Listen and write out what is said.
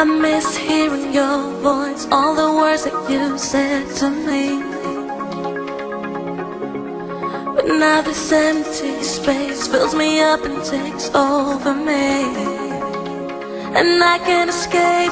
I miss hearing your voice, all the words that you said to me. But now this empty space fills me up and takes over me, and I can't escape.